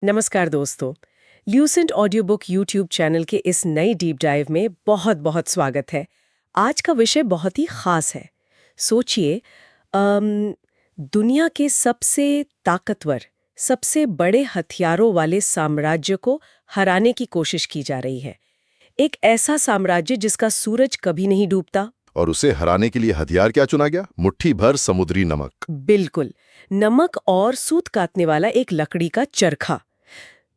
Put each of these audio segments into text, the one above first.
नमस्कार दोस्तों। Lucent audio book YouTube channel के इस नई डीप डाइव में बहुत बहुत स्वागत है। आज का विषय बहुत ही खास है। सोचिए, दुनिया के सबसे ताकतवर, सबसे बड़े हथियारों वाले साम्राज्य को हराने की कोशिश की जा रही है। एक ऐसा साम्राज्य जिसका सूरज कभी नहीं डूबता। और उसे हराने के लिए हथियार क्या चुना गया? मुट्ठी भर समुद्री नमक। बिल्कुल, नमक और सूत काटने वाला एक लकड़ी का चरखा।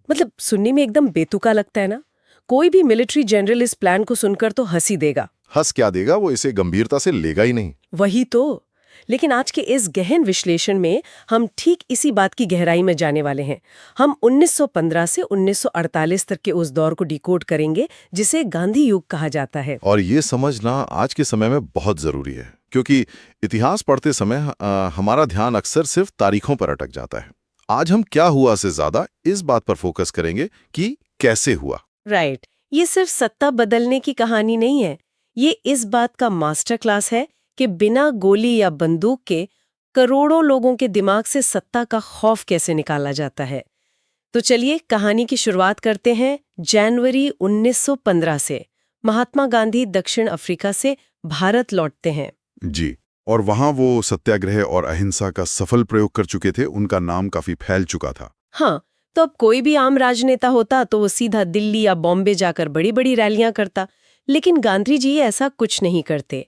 मतलब सुनने में एकदम बेतुका लगता है ना। कोई भी मिलिट्री जनरल इस प्लान को सुनकर तो हंसी देगा। हंस क्या देगा, वो इसे गंभीरता से लेगा ही नहीं। वही तो। लेकिन आज के इस गहन विश्लेषण में हम ठीक इसी बात की गहराई में जाने वाले हैं। हम 1915 से 1948 तक के उस दौर को डिकोड करेंगे जिसे गांधी युग कहा जाता है। और ये समझना आज के समय में बहुत जरूरी है, क्योंकि इतिहास पढ़ते समय हमारा ध्यान अक्सर सिर्फ तारीखों पर अटक जाता है। आज हम क्या हुआ से ज्यादा इस बात पर फोकस करेंगे कि कैसे हुआ। राइट। ये सिर्फ सत्ता बदलने की कहानी नहीं है। ये इस बात का मास्टर क्लास है कि बिना गोली या बंदूक के करोड़ों लोगों के दिमाग से सत्ता का खौफ कैसे निकाला जाता है। तो चलिए कहानी की शुरुआत करते हैं जनवरी 1915 से। महात्मा गांधी दक्षिण अफ्रीका से भारत लौटते हैं। जी, और वहां वो सत्याग्रह और अहिंसा का सफल प्रयोग कर चुके थे। उनका नाम काफी फैल चुका था। हाँ, तो अब कोई भी आम राजनेता होता तो वो सीधा दिल्ली या बॉम्बे जाकर बड़ी बड़ी रैलियां करता। लेकिन गांधी जी ऐसा कुछ नहीं करते।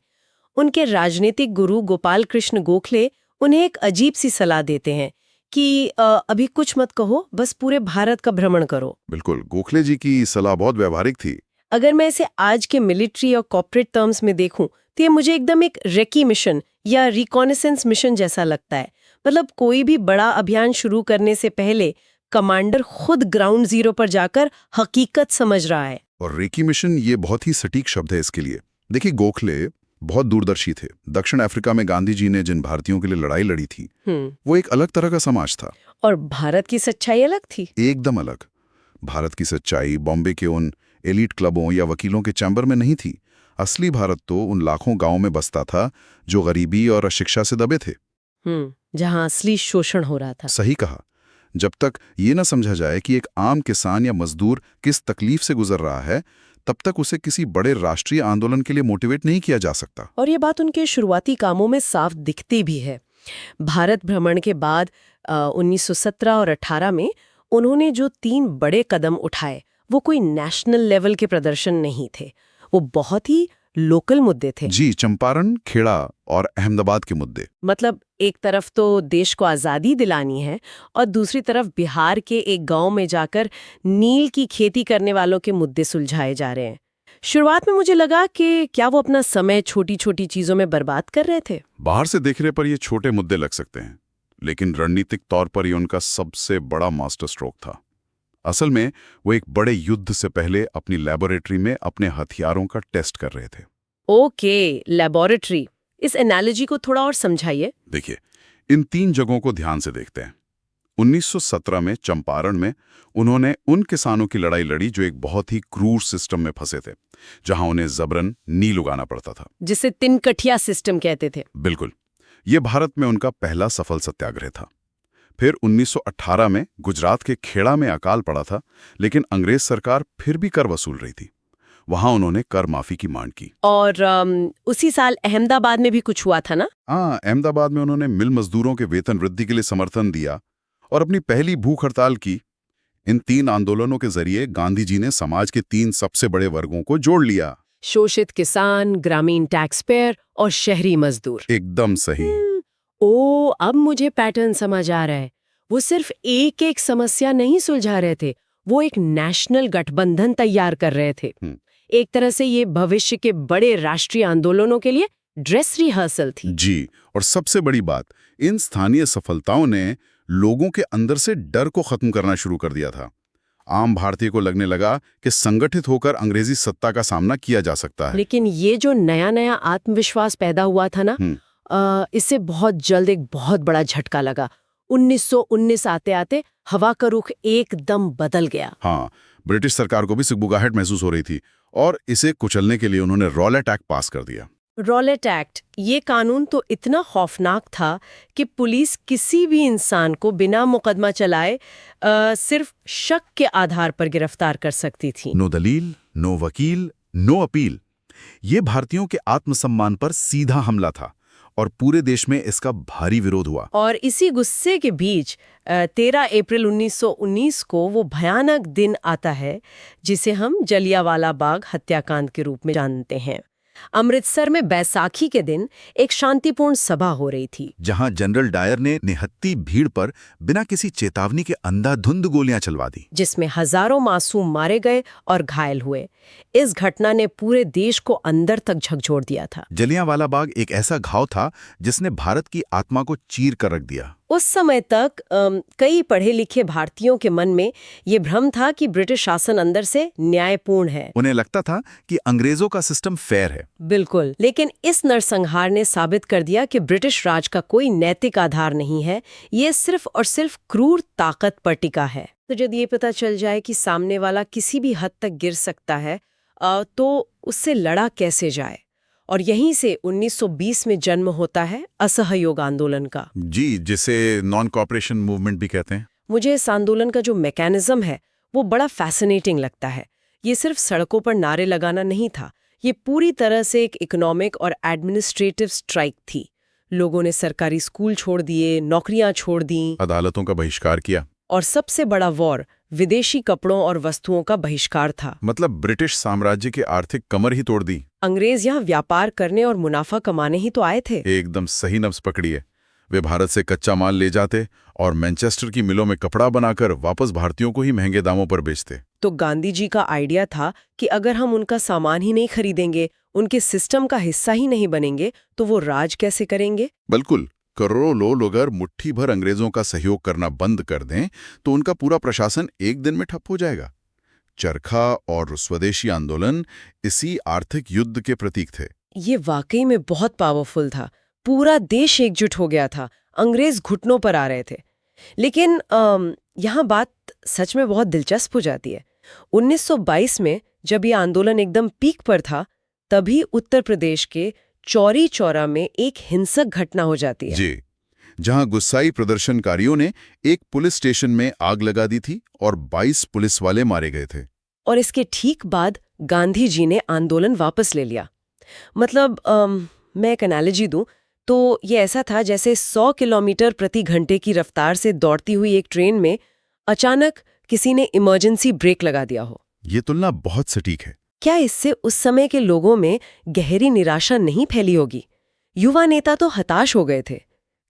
उनके राजनीतिक गुरु गोपाल कृष्ण गोखले उन्हें एक अजीब सी सलाह देते हैं कि अभी कुछ मत कहो, बस पूरे भारत का भ्रमण करो। बिल्कुल, गोखले जी की सलाह बहुत व्यवहारिक थी। अगर मैं इसे आज के मिलिट्री और कॉर्पोरेट टर्म्स में देखूं तो ये मुझे एकदम एक रेकी मिशन या रिकॉनेसेंस मिशन जैसा लगता है। मतलब कोई भी बड़ा अभियान शुरू करने से पहले कमांडर खुद ग्राउंड जीरो पर जाकर हकीकत समझ रहा है। और रेकी मिशन, ये बहुत ही सटीक शब्द है इसके लिए। देखिए, गोखले बहुत दूरदर्शी थे। दक्षिण अफ्रीका में गांधी जी ने जिन भारतीयों के लिए लड़ाई लड़ी थी, वो एक अलग तरह का समाज था। और भारत की सच्चाई अलग थी। एकदम अलग। भारत की सच्चाई बॉम्बे के उन एलीट क्लबों या वकीलों के चैम्बर में नहीं थी। असली भारत तो उन लाखों गांवों में बसता था जो गरीबी और अशिक्षा से दबे थे। जहां असली शोषण हो रहा था। सही कहा। जब तक ये न समझा जाए कि एक आम किसान या मजदूर किस तकलीफ से गुजर रहा है, तब तक उसे किसी बड़े राष्ट्रीय आंदोलन के लिए मोटिवेट नहीं किया जा सकता। और ये बात उनके शुरुआती कामों में साफ दिखती भी है। भारत भ्रमण के बाद 1917 और 18 में उन्होंने जो 3 बड़े कदम उठाए, वो कोई नेशनल लेवल के प्रदर्शन नहीं थे। वो बहुत ही लोकल मुद्दे थे। जी, चंपारण, खेड़ा और अहमदाबाद के मुद्दे। मतलब एक तरफ तो देश को आज़ादी दिलानी है और दूसरी तरफ बिहार के एक गांव में जाकर नील की खेती करने वालों के मुद्दे सुलझाए जा रहे हैं। शुरुआत में मुझे लगा कि क्या वो अपना समय छोटी छोटी चीजों में बर्बाद कर रहे थे। बाहर से देखने पर ये छोटे मुद्दे लग सकते हैं, लेकिन रणनीतिक तौर पर ये उनका सबसे बड़ा मास्टर स्ट्रोक था। असल में वो एक बड़े युद्ध से पहले अपनी लैबोरेटरी में अपने हथियारों का टेस्ट कर रहे थे। Okay, laboratory. इस एनालॉजी को थोड़ा और समझाइए। देखिए, इन 3 जगहों को ध्यान से देखते हैं। 1917 में चंपारण में उन्होंने उन किसानों की लड़ाई लड़ी जो एक बहुत ही क्रूर सिस्टम में फंसे थे, जहां उन्हें जबरन नील उगाना पड़ता था, जिसे तिनकठिया सिस्टम कहते थे। बिल्कुल। ये भारत में उनका पहला सफल सत्याग्रह था। फिर 1918 में गुजरात के खेड़ा में अकाल पड़ा था, लेकिन अंग्रेज सरकार फिर भी कर वसूल रही थी। वहां उन्होंने कर माफी की मांग की। और उसी साल अहमदाबाद में भी कुछ हुआ था ना? हाँ, अहमदाबाद में उन्होंने मिल मजदूरों के वेतन वृद्धि के लिए समर्थन दिया और अपनी पहली भूख हड़ताल की। इन 3 आंदोलनों के जरिए गांधी जी ने समाज के 3 सबसे बड़े वर्गों को जोड़ लिया। शोषित किसान, ग्रामीण टैक्स पेयर और शहरी मजदूर। एकदम सही। ओ, अब मुझे पैटर्न समझ आ रहा है। वो सिर्फ एक एक समस्या नहीं सुलझा रहे थे, वो एक नेशनल गठबंधन तैयार कर रहे थे। एक तरह से ये भविष्य के बड़े राष्ट्रीय आंदोलनों के लिए ड्रेस रिहर्सल थी। जी, और सबसे बड़ी बात, इन स्थानीय सफलताओं ने लोगों के अंदर से डर को खत्म करना शुरू कर दिया था। आम भारतीय को लगने लगा कि संगठित होकर अंग्रेजी सत्ता का सामना किया जा सकता है। लेकिन ये जो नया नया आत्मविश्वास पैदा हुआ था ना, इससे बहुत जल्द एक बहुत बड़ा झटका लगा। 1919 आते आते हवा का रुख एकदम बदल गया। हाँ, ब्रिटिश सरकार को भी सिगबुगाहट महसूस हो रही थी और इसे कुचलने के लिए उन्होंने रॉलेट एक्ट पास कर दिया। रॉलेट एक्ट, ये कानून तो इतना खौफनाक था कि पुलिस किसी भी इंसान को बिना मुकदमा चलाए सिर्फ शक के आधार पर गिरफ्तार कर सकती थी। नो दलील, नो वकील, नो अपील। ये भारतीयों के आत्मसम्मान पर सीधा हमला था और पूरे देश में इसका भारी विरोध हुआ। और इसी गुस्से के बीच 13 अप्रैल 1919 को वो भयानक दिन आता है जिसे हम जलियांवाला बाग हत्याकांड के रूप में जानते हैं। अमृतसर में बैसाखी के दिन एक शांतिपूर्ण सभा हो रही थी, जहां जनरल डायर ने निहत्ती भीड़ पर बिना किसी चेतावनी के अंधाधुंध गोलियां चलवा दी, जिसमें हजारों मासूम मारे गए और घायल हुए। इस घटना ने पूरे देश को अंदर तक झकझोर दिया था। जलियांवाला बाग एक ऐसा घाव था जिसने भारत की आत्मा को चीर कर रख दिया। उस समय तक कई पढ़े लिखे भारतीयों के मन में ये भ्रम था कि ब्रिटिश शासन अंदर से न्यायपूर्ण है। उन्हें लगता था कि अंग्रेजों का सिस्टम फेयर है। बिल्कुल, लेकिन इस नरसंहार ने साबित कर दिया कि ब्रिटिश राज का कोई नैतिक आधार नहीं है, ये सिर्फ और सिर्फ क्रूर ताकत पर टिका है। तो जब ये पता चल जाए कि सामने वाला किसी भी हद तक गिर सकता है, तो उससे लड़ा कैसे जाए। और यहीं से 1920 में जन्म होता है असहयोग आंदोलन का। जी, जिसे नॉन कॉपरेशन मूवमेंट भी कहते हैं। मुझे इस आंदोलन का जो मैकेनिज्म है वो बड़ा फैसिनेटिंग लगता है। ये सिर्फ सड़कों पर नारे लगाना नहीं था, ये पूरी तरह से एक इकोनॉमिक और एडमिनिस्ट्रेटिव स्ट्राइक थी। लोगों ने सरकारी स्कूल छोड़ दिए, नौकरियां छोड़ दी, अदालतों का बहिष्कार किया, और सबसे बड़ा वॉर विदेशी कपड़ों और वस्तुओं का बहिष्कार था। मतलब ब्रिटिश साम्राज्य की आर्थिक कमर ही तोड़ दी। अंग्रेज यहाँ व्यापार करने और मुनाफा कमाने ही तो आए थे। एकदम सही नब्ज पकड़ी है। वे भारत से कच्चा माल ले जाते और मैनचेस्टर की मिलों में कपड़ा बनाकर वापस भारतीयों को ही महंगे दामों पर बेचते। तो गांधी जी का आइडिया था कि अगर हम उनका सामान ही नहीं खरीदेंगे, उनके सिस्टम का हिस्सा ही नहीं बनेंगे, तो वो राज कैसे करेंगे। बिल्कुल, करोड़ों लोग अगर मुट्ठी भर अंग्रेजों का सहयोग करना बंद कर दें तो उनका पूरा प्रशासन एक दिन में ठप हो जाएगा। चरखा और स्वदेशी आंदोलन इसी आर्थिक युद्ध के प्रतीक थे। ये वाकई में बहुत पावरफुल था। पूरा देश एकजुट हो गया था, अंग्रेज घुटनों पर आ रहे थे। लेकिन यहाँ बात सच में बहुत दिलचस्प हो जाती है। 1922 में जब ये आंदोलन एकदम पीक पर था, तभी उत्तर प्रदेश के चौरी चौरा में एक हिंसक घटना हो जाती है। जी, जहां गुस्साई प्रदर्शनकारियों ने एक पुलिस स्टेशन में आग लगा दी थी और 22 पुलिस वाले मारे गए थे। और इसके ठीक बाद गांधी जी ने आंदोलन वापस ले लिया। मतलब मैं एक एनालॉजी दूं तो ये ऐसा था जैसे 100 किलोमीटर प्रति घंटे की रफ्तार से दौड़ती हुई एक ट्रेन में अचानक किसी ने इमरजेंसी ब्रेक लगा दिया हो। ये तुलना बहुत सटीक है। क्या इससे उस समय के लोगों में गहरी निराशा नहीं फैली होगी? युवा नेता तो हताश हो गए थे।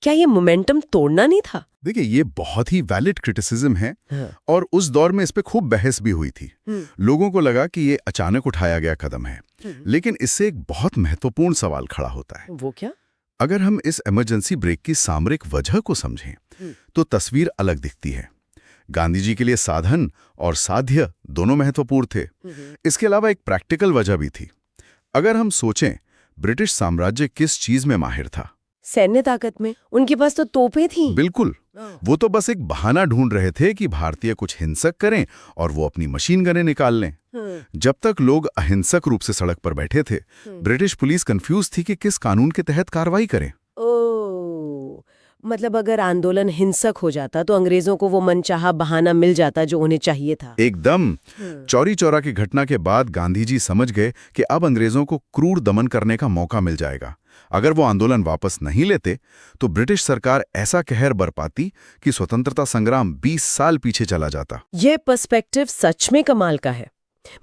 क्या ये मोमेंटम तोड़ना नहीं था? देखिए, ये बहुत ही वैलिड क्रिटिसिज्म है। और उस दौर में इस पे खूब बहस भी हुई थी। लोगों को लगा कि ये अचानक उठाया गया कदम है। लेकिन इससे एक बहुत महत्वपूर्ण सवाल खड़ा होता है। वो क्या? अगर हम इस इमरजेंसी ब्रेक की सामरिक वजह को समझें तो तस्वीर अलग दिखती है। गांधी जी के लिए साधन और साध्य दोनों महत्वपूर्ण थे। इसके अलावा एक प्रैक्टिकल वजह भी थी। अगर हम सोचें, ब्रिटिश साम्राज्य किस चीज में माहिर था? सैन्य ताकत में। उनके पास तो तोपें थी। बिल्कुल, वो तो बस एक बहाना ढूंढ रहे थे कि भारतीय कुछ हिंसक करें और वो अपनी मशीन गनें निकाल लें। जब तक लोग अहिंसक रूप से सड़क पर बैठे थे, ब्रिटिश पुलिस कंफ्यूज थी कि किस कानून के तहत कार्रवाई करे। मतलब अगर आंदोलन हिंसक हो जाता तो अंग्रेजों को वो मनचाहा बहाना मिल जाता जो उन्हें चाहिए था। एकदम। चौरी चौरा की घटना के बाद गांधी जी समझ गए कि अब अंग्रेजों को क्रूर दमन करने का मौका मिल जाएगा। अगर वो आंदोलन वापस नहीं लेते तो ब्रिटिश सरकार ऐसा कहर बरपाती कि स्वतंत्रता संग्राम 20 साल पीछे चला जाता। ये पर्सपेक्टिव सच में कमाल का है।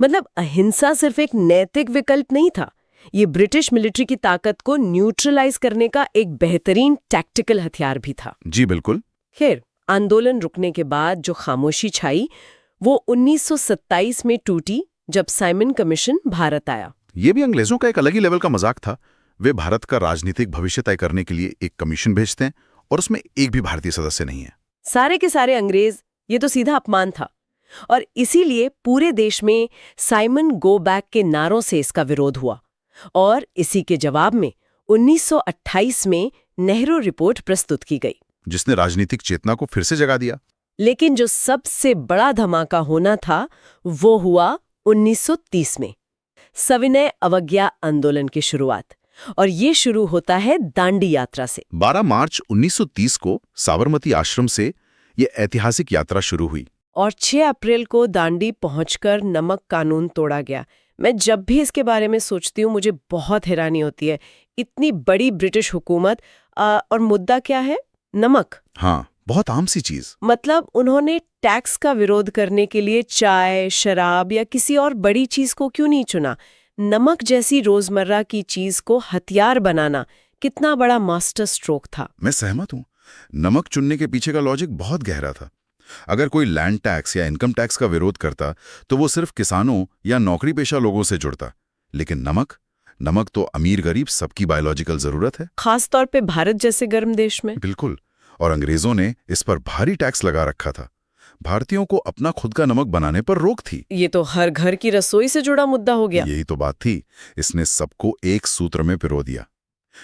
मतलब अहिंसा सिर्फ एक नैतिक विकल्प नहीं था, ये ब्रिटिश मिलिट्री की ताकत को न्यूट्रलाइज करने का एक बेहतरीन टैक्टिकल हथियार भी था। जी बिल्कुल। खैर, आंदोलन रुकने के बाद जो खामोशी छाई वो 1927 में टूटी जब साइमन कमीशन भारत आया। ये भी अंग्रेजों का एक अलग ही लेवल का मजाक था। वे भारत का राजनीतिक भविष्य तय करने के लिए एक कमीशन भेजते हैं और उसमें एक भी भारतीय सदस्य नहीं है। सारे के सारे अंग्रेज। ये तो सीधा अपमान था। और इसीलिए पूरे देश में साइमन गो बैक के नारों से इसका विरोध हुआ। और इसी के जवाब में 1928 में नेहरू रिपोर्ट प्रस्तुत की गई, जिसने राजनीतिक चेतना को फिर से जगा दिया। लेकिन जो सबसे बड़ा धमाका होना था वो हुआ 1930 में, सविनय अवज्ञा आंदोलन की शुरुआत। और ये शुरू होता है दांडी यात्रा से। 12 मार्च 1930 को साबरमती आश्रम से ये ऐतिहासिक यात्रा शुरू हुई। और 6 अप्रैल को दांडी पहुंचकर नमक कानून तोड़ा गया। मैं जब भी इसके बारे में सोचती हूँ मुझे बहुत हैरानी होती है। इतनी बड़ी ब्रिटिश हुकूमत और मुद्दा क्या है? नमक। हाँ, बहुत आम सी चीज। मतलब उन्होंने टैक्स का विरोध करने के लिए चाय, शराब या किसी और बड़ी चीज को क्यों नहीं चुना? नमक जैसी रोजमर्रा की चीज को हथियार बनाना कितना बड़ा मास्टर स्ट्रोक था। मैं सहमत हूँ। नमक चुनने के पीछे का लॉजिक बहुत गहरा था। अगर कोई लैंड टैक्स या इनकम टैक्स का विरोध करता तो वो सिर्फ किसानों या नौकरी पेशा लोगों से जुड़ता, लेकिन नमक तो अमीर गरीब सबकी बायोलॉजिकल जरूरत है, खास तौर पे भारत जैसे गर्म देश में। बिल्कुल। और अंग्रेजों ने इस पर भारी टैक्स लगा रखा था। भारतीयों को अपना खुद का नमक बनाने पर रोक थी। ये तो हर घर की रसोई से जुड़ा मुद्दा हो गया। यही तो बात थी। इसने सबको एक सूत्र में पिरो दिया।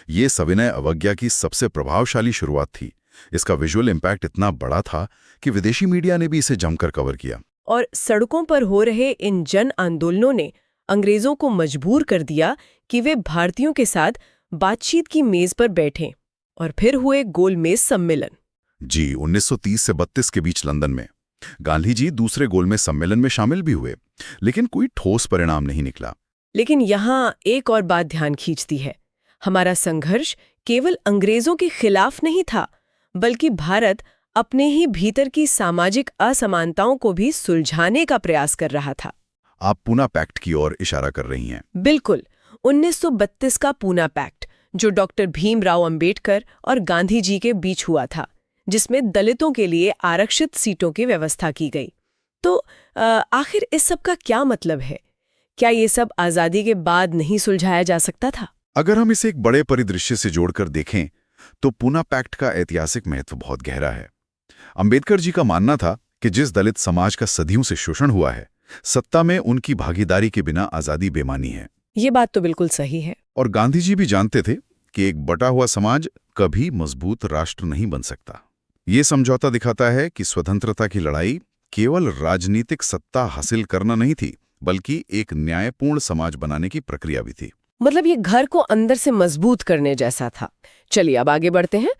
ये सविनय अवज्ञा की सबसे प्रभावशाली शुरुआत थी। इसका विजुअल इम्पैक्ट इतना बड़ा था कि विदेशी मीडिया ने भी इसे जमकर कवर किया। और सड़कों पर हो रहे इन जन आंदोलनों ने अंग्रेजों को मजबूर कर दिया कि वे भारतीयों के साथ बातचीत की मेज पर बैठें। और फिर हुए गोलमेज सम्मेलन। जी, 1930 से 32 के बीच लंदन में गांधी जी दूसरे गोलमेज सम्मेलन में शामिल भी हुए, लेकिन कोई ठोस परिणाम नहीं निकला। लेकिन यहाँ एक और बात ध्यान खींचती है। हमारा संघर्ष केवल अंग्रेजों के खिलाफ नहीं था, बल्कि भारत अपने ही भीतर की सामाजिक असमानताओं को भी सुलझाने का प्रयास कर रहा था। आप पूना पैक्ट की ओर इशारा कर रही हैं। बिल्कुल। 1932 का पूना पैक्ट, जो डॉक्टर भीमराव अंबेडकर और गांधी जी के बीच हुआ था, जिसमें दलितों के लिए आरक्षित सीटों की व्यवस्था की गई। तो आखिर इस सब का क्या मतलब है? क्या ये सब आज़ादी के बाद नहीं सुलझाया जा सकता था? अगर हम इसे एक बड़े परिदृश्य से जोड़कर देखें तो पूना पैक्ट का ऐतिहासिक महत्व बहुत गहरा है। अंबेडकर जी का मानना था कि जिस दलित समाज का सदियों से शोषण हुआ है, सत्ता में उनकी भागीदारी के बिना आज़ादी बेमानी है। ये बात तो बिल्कुल सही है। और गांधी जी भी जानते थे कि एक बटा हुआ समाज कभी मजबूत राष्ट्र नहीं बन सकता। ये समझौता दिखाता है कि स्वतंत्रता की लड़ाई केवल राजनीतिक सत्ता हासिल करना नहीं थी, बल्कि एक न्यायपूर्ण समाज बनाने की प्रक्रिया भी थी। मतलब ये घर को अंदर से मजबूत करने जैसा था। चलिए अब आगे बढ़ते हैं।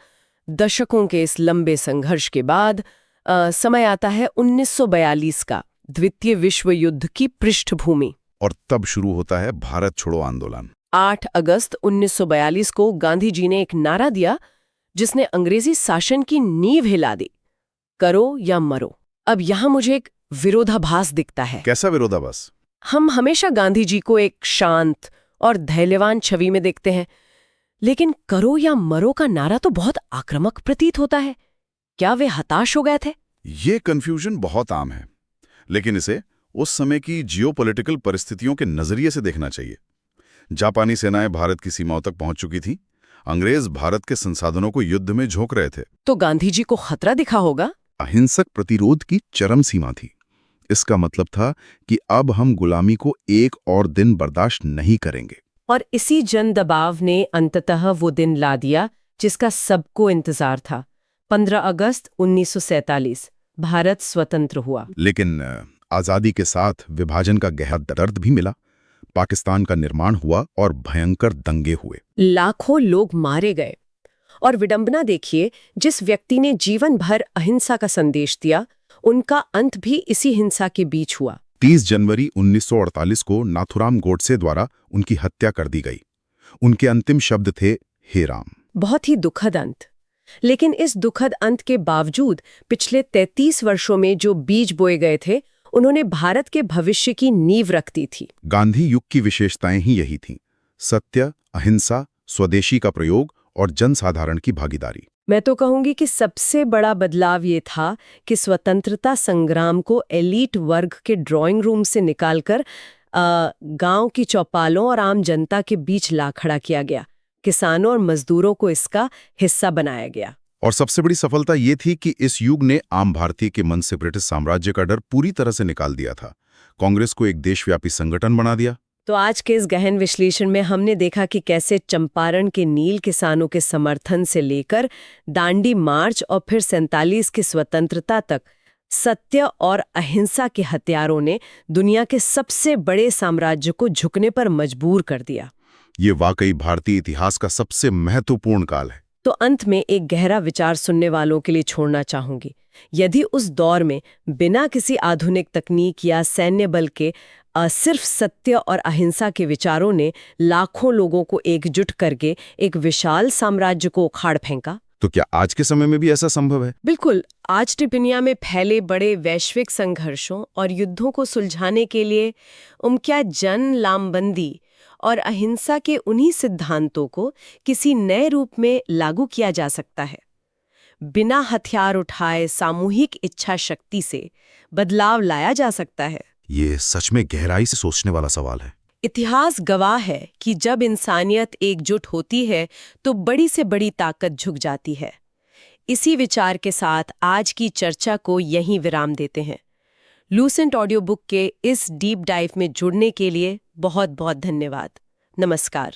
दशकों के इस लंबे संघर्ष के बाद समय आता है 1942 का, द्वितीय विश्व युद्ध की पृष्ठभूमि। और तब शुरू होता है भारत छोड़ो आंदोलन। 8 अगस्त 1942 को गांधी जी ने एक नारा दिया जिसने अंग्रेजी शासन की नींव हिला दी, करो या मरो। अब यहाँ मुझे एक विरोधाभास दिखता है। कैसा विरोधाभास? हम हमेशा गांधी जी को एक शांत और धैर्यवान छवि में देखते हैं, लेकिन करो या मरो का नारा तो बहुत आक्रामक प्रतीत होता है। क्या वे हताश हो गए थे? ये कंफ्यूजन बहुत आम है, लेकिन इसे उस समय की जियोपॉलिटिकल परिस्थितियों के नजरिए से देखना चाहिए। जापानी सेनाएं भारत की सीमाओं तक पहुंच चुकी थी। अंग्रेज भारत के संसाधनों को युद्ध में झोंक रहे थे। तो गांधी जी को खतरा दिखा होगा। अहिंसक प्रतिरोध की चरम सीमा थी। इसका मतलब था कि अब हम गुलामी को एक और दिन बर्दाश्त नहीं करेंगे। और इसी जन दबाव ने अंततः वो दिन ला दिया जिसका सबको इंतजार था। 15 अगस्त 1947 भारत स्वतंत्र हुआ। लेकिन आजादी के साथ विभाजन का गहरा दर्द भी मिला। पाकिस्तान का निर्माण हुआ और भयंकर दंगे हुए। लाखों लोग मारे गए। और विडंबना देखिए, जिस व्यक्ति ने जीवन भर अहिंसा का संदेश दिया, उनका अंत भी इसी हिंसा के बीच हुआ। 30 जनवरी 1948 को नाथुराम गोडसे द्वारा उनकी हत्या कर दी गई। उनके अंतिम शब्द थे, हे राम। बहुत ही दुखद अंत। लेकिन इस दुखद अंत के बावजूद पिछले 33 वर्षों में जो बीज बोए गए थे, उन्होंने भारत के भविष्य की नींव रख दी थी। गांधी युग की विशेषताएं ही यही थीं: सत्य, अहिंसा, स्वदेशी का प्रयोग और जनसाधारण की भागीदारी। मैं तो कहूंगी कि सबसे बड़ा बदलाव ये था कि स्वतंत्रता संग्राम को एलीट वर्ग के ड्राइंग रूम से निकालकर गांव की चौपालों और आम जनता के बीच ला खड़ा किया गया। किसानों और मजदूरों को इसका हिस्सा बनाया गया। और सबसे बड़ी सफलता ये थी कि इस युग ने आम भारतीय के मन से ब्रिटिश साम्राज्य का डर पूरी तरह से निकाल दिया था। कांग्रेस को एक देशव्यापी संगठन बना दिया। तो आज के इस गहन विश्लेषण में हमने देखा कि कैसे चंपारण के नील किसानों के समर्थन से लेकर दांडी मार्च और फिर 47 की स्वतंत्रता तक सत्य और अहिंसा के हथियारों ने दुनिया के सबसे बड़े साम्राज्य को झुकने पर मजबूर कर दिया। ये वाकई भारतीय इतिहास का सबसे महत्वपूर्ण काल है। तो अंत में एक गहरा विचार सुनने वालों के लिए छोड़ना चाहूंगी। यदि उस दौर में बिना किसी आधुनिक तकनीक या सैन्य बल के सिर्फ सत्य और अहिंसा के विचारों ने लाखों लोगों को एकजुट करके एक विशाल साम्राज्य को उखाड़ फेंका, तो क्या आज के समय में भी ऐसा संभव है? बिल्कुल। आज की दुनिया में फैले बड़े वैश्विक संघर्षों और युद्धों को सुलझाने के लिए क्या जन लामबंदी और अहिंसा के उन्हीं सिद्धांतों को किसी नए रूप में लागू किया जा सकता है? बिना हथियार उठाए सामूहिक इच्छा शक्ति से बदलाव लाया जा सकता है? ये सच में गहराई से सोचने वाला सवाल है। इतिहास गवाह है कि जब इंसानियत एकजुट होती है तो बड़ी से बड़ी ताकत झुक जाती है। इसी विचार के साथ आज की चर्चा को यहीं विराम देते हैं। लूसेंट ऑडियो बुक के इस डीप डाइव में जुड़ने के लिए बहुत बहुत धन्यवाद। नमस्कार।